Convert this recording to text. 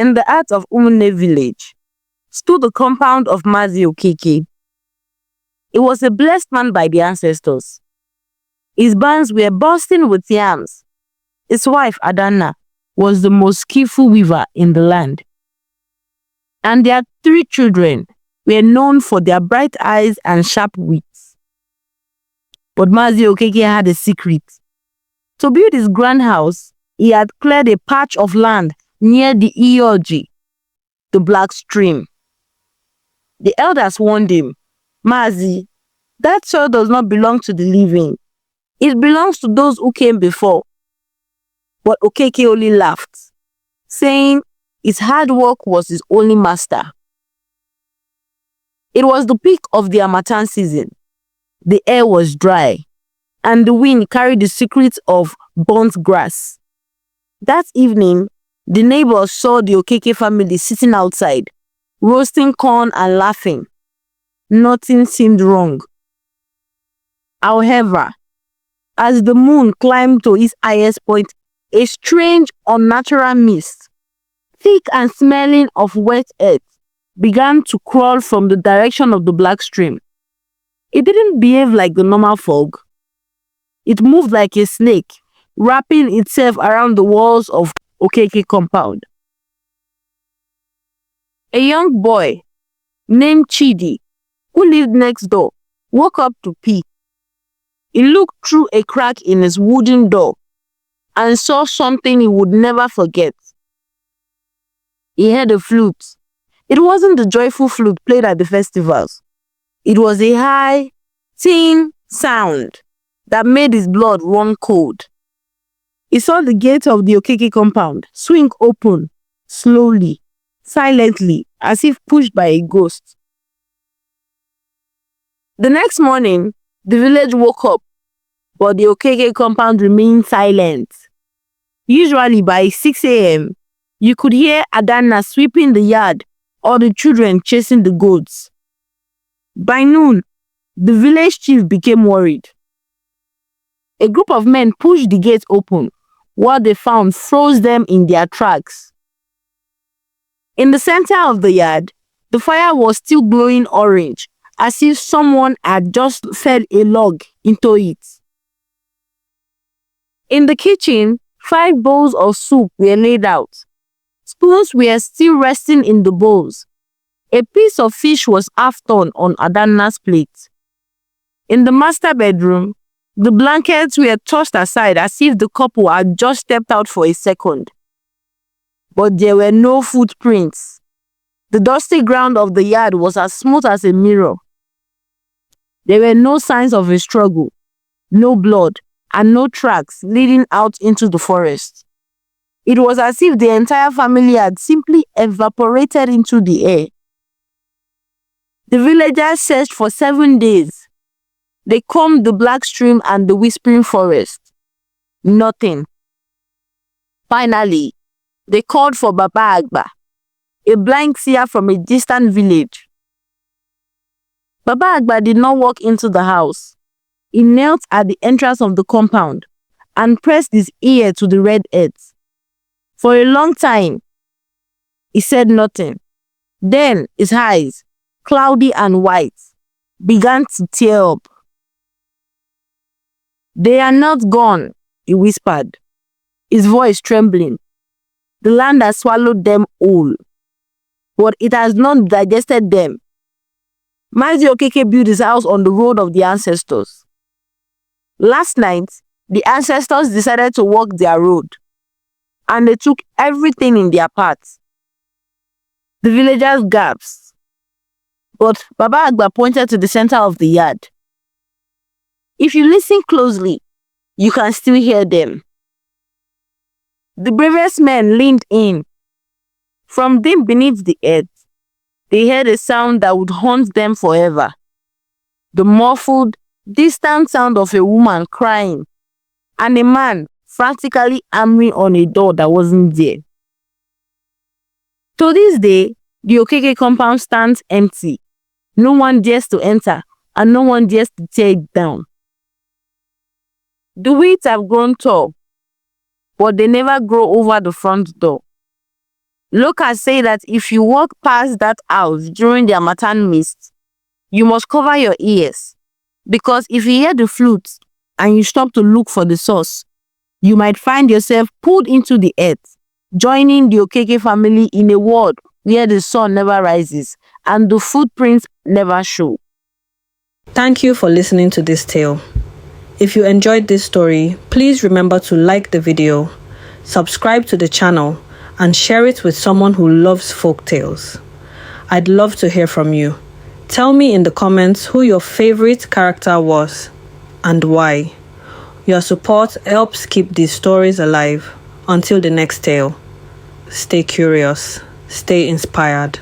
In the heart of Umune village stood the compound of Mazi Okeke. He was a blessed man by the ancestors. His barns were bursting with yams. His wife, Adana, was the most skillful weaver in the land. And their 3 children were known for their bright eyes and sharp wits. But Mazi Okeke had a secret. To build his grand house, he had cleared a patch of land near the Iyoji, the black stream. The elders warned him, "Mazi, that soil does not belong to the living. It belongs to those who came before." But Okeke only laughed, saying his hard work was his only master. It was the peak of the Harmattan season. The air was dry, and the wind carried the secret of burnt grass. That evening, the neighbors saw the Okeke family sitting outside, roasting corn and laughing. Nothing seemed wrong. However, as the moon climbed to its highest point, a strange, unnatural mist, thick and smelling of wet earth, began to crawl from the direction of the black stream. It didn't behave like the normal fog. It moved like a snake, wrapping itself around the walls of Okeke compound. A young boy named Chidi, who lived next door, woke up to pee. He looked through a crack in his wooden door and saw something he would never forget. He heard a flute. It wasn't the joyful flute played at the festivals. It was a high, thin sound that made his blood run cold. He saw the gate of the Okeke compound swing open, slowly, silently, as if pushed by a ghost. The next morning, the village woke up, but the Okeke compound remained silent. Usually by 6 a.m., you could hear Adana sweeping the yard or the children chasing the goats. By noon, the village chief became worried. A group of men pushed the gate open. What they found froze them in their tracks. In the center of the yard, the fire was still glowing orange, as if someone had just fed a log into it. In the kitchen, 5 bowls of soup were laid out. Spoons were still resting in the bowls. A piece of fish was half torn on Adana's plate. In the master bedroom, the blankets were tossed aside as if the couple had just stepped out for a second. But there were no footprints. The dusty ground of the yard was as smooth as a mirror. There were no signs of a struggle, no blood, and no tracks leading out into the forest. It was as if the entire family had simply evaporated into the air. The villagers searched for 7 days. They combed the black stream and the whispering forest. Nothing. Finally, they called for Baba Agba, a blind seer from a distant village. Baba Agba did not walk into the house. He knelt at the entrance of the compound and pressed his ear to the red earth. For a long time, he said nothing. Then his eyes, cloudy and white, began to tear up. "They are not gone," he whispered, his voice trembling. "The land has swallowed them whole, but it has not digested them." Mazi Okeke built his house on the road of the ancestors. Last night, the ancestors decided to walk their road, and they took everything in their path. The villagers gasped, but Baba Agba pointed to the center of the yard. If you listen closely, you can still hear them. The bravest men leaned in. From deep beneath the earth, they heard a sound that would haunt them forever. The muffled, distant sound of a woman crying, and a man frantically hammering on a door that wasn't there. To this day, the Okeke compound stands empty. No one dares to enter, and no one dares to tear it down. The weeds have grown tall, but they never grow over the front door. Locals say that if you walk past that house during the Harmattan mist, you must cover your ears, because if you hear the flute and you stop to look for the source, you might find yourself pulled into the earth, joining the Okeke family in a world where the sun never rises and the footprints never show. Thank you for listening to this tale. If you enjoyed this story, please remember to like the video, subscribe to the channel, and share it with someone who loves folk tales. I'd love to hear from you. Tell me in the comments who your favorite character was and why. Your support helps keep these stories alive. Until the next tale, stay curious, stay inspired.